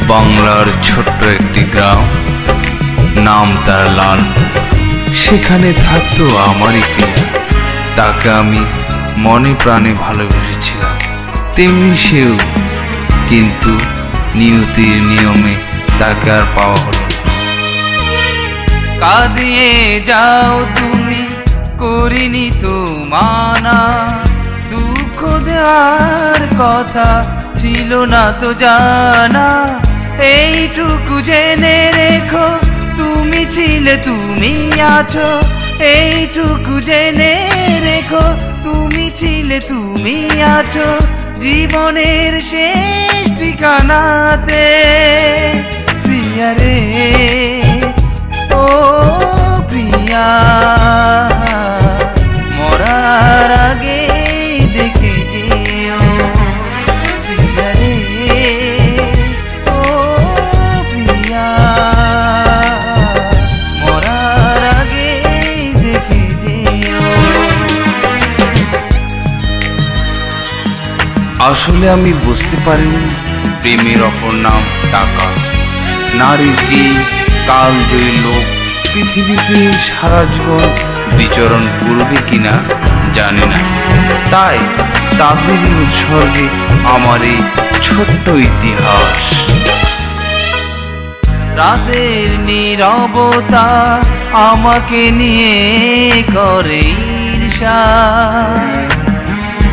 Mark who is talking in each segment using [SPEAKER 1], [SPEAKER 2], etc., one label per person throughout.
[SPEAKER 1] বাংলার ছোট্ট একটি গ্রাম, নাম তার লালপুর। সেখানে থাকতো আমারই প্রিয়া। তাকে আমি মনে প্রাণে ভালোবেসেছিলাম, তেমনি সেও। কিন্তু নিয়তির নিয়মে তাকে আর পাওয়া হলো না। কাঁদিয়ে যাও তুমি, করিনি তো মানা, দুঃখ দেওয়ার কথা ছিল না তো জানা। এইটুকু জেনে রেখো, তুমি ছিলে তুমি আছো। এইটুকু জেনে রেখো, তুমি ছিলে তুমি আছো জীবনের শেষ ঠিকানাতে। প্রিয়া রে, ও প্রিয়া, মরার আগে দেখে যেও। প্রিয়া রে, ও প্রিয়া, মরার আগে দেখে যেও। আসলে আমি বুঝতে পারিনি প্রেমের অপর নাম টাকা। নারীর এই কালজয়ী লোক পৃথিবীতে সারা জীবন বিচরণ করবে কিনা জানি না। তাই তাদেরই উৎসর্গে আমার এই ছোট্ট ইতিহাস। রাতের নীরবতা আমাকে নিয়ে করে ঈর্ষা।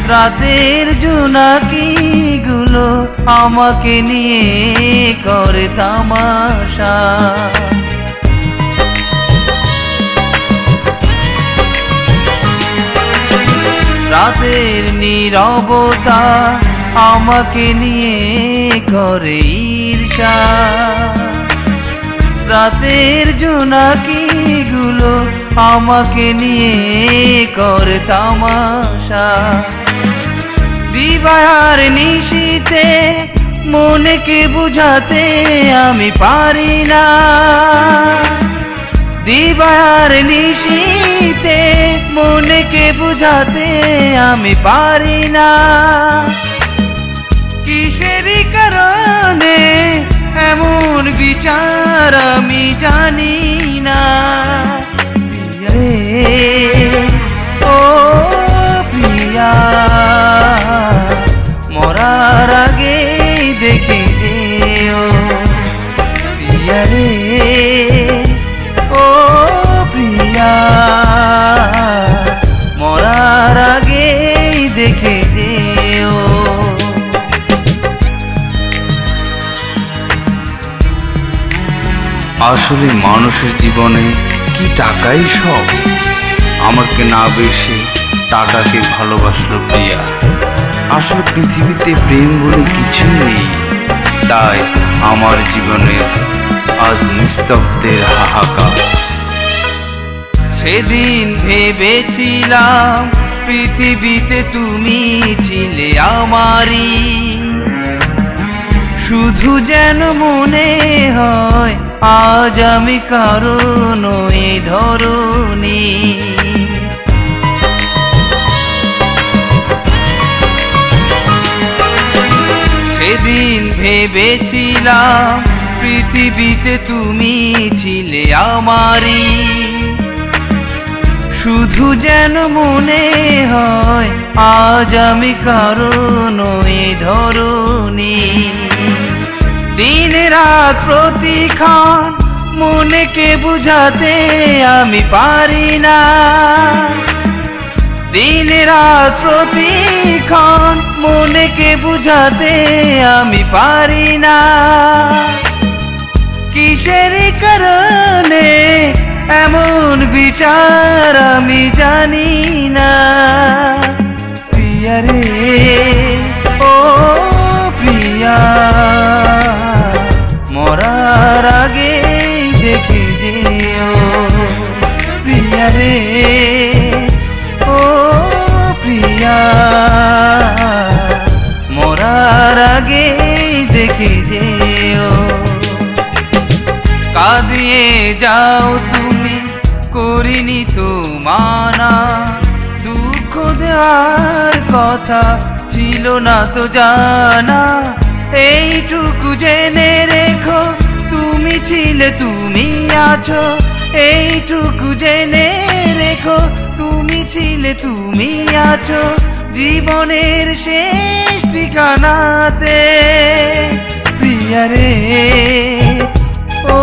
[SPEAKER 1] রাতের জোনাকিগুলো আমাকে নিয়ে করে তামাশা। রাতের নীরবতা আমাকে নিয়ে করে ঈর্ষা। রাতের জোনাকিগুলো আমাকে নিয়ে করে তামাশা। দিবায়ার নিশীতে মনকে বুঝাতে আমি পারি না। দিবায়ার নিশীতে মনকে বুঝাতে আমি পারি না। কিসেরই কারণে এমন বিচার আমি জানি না। প্রিয়া রে, ও প্রিয়া, মরার আগে দেখে যেও। প্রিয়া রে, ও প্রিয়া, মরার আগে দেখে যেও। আসলে মানুষের জীবনে কি টাকাই সব? আমাকে না বেশি টাকাকে ভালোবাসলো প্রিয়া। আসলে পৃথিবীতে প্রেম বলে কিছুই নেই। তাই আমার জীবনে আজ নিস্তব্ধের হাহাকার। সেদিন ভেবেছিলাম পৃথিবীতে তুমি ছিলে আমারই। শুধু যেন মনে হয় আজ আমি কারো নই ধরনী। সেদিন ভেবেছিলাম পৃথিবীতে তুমি ছিলে আমারই। শুধু যেন মনে হয় আজ আমি কারো নই ধরনী। দিন রাত প্রতিক্ষণ মনকে বুঝাতে আমি পারি না। দিন রাত প্রতিক্ষণ মনকে বুঝাতে আমি পারি না। কিসের কারণে এমন বিচার আমি জানি না। প্রিয়া রে, ও প্রিয়া, মরার আগে দেখে যেও। প্রিয়া রে, ও প্রিয়া, মরার আগে দেখে যেও। কাঁদিয়ে যাও তুমি, করিনি তো মানা, দুঃখ দেওয়ার কথা ছিল না তো জানা। এইটুকু জেনে রেখো তুমি ছিলে তুমি আছো। এইটুকু জেনে রেখো তুমি ছিলে তুমি আছো জীবনের শেষ ঠিকানাতে প্রিয়া রে। ও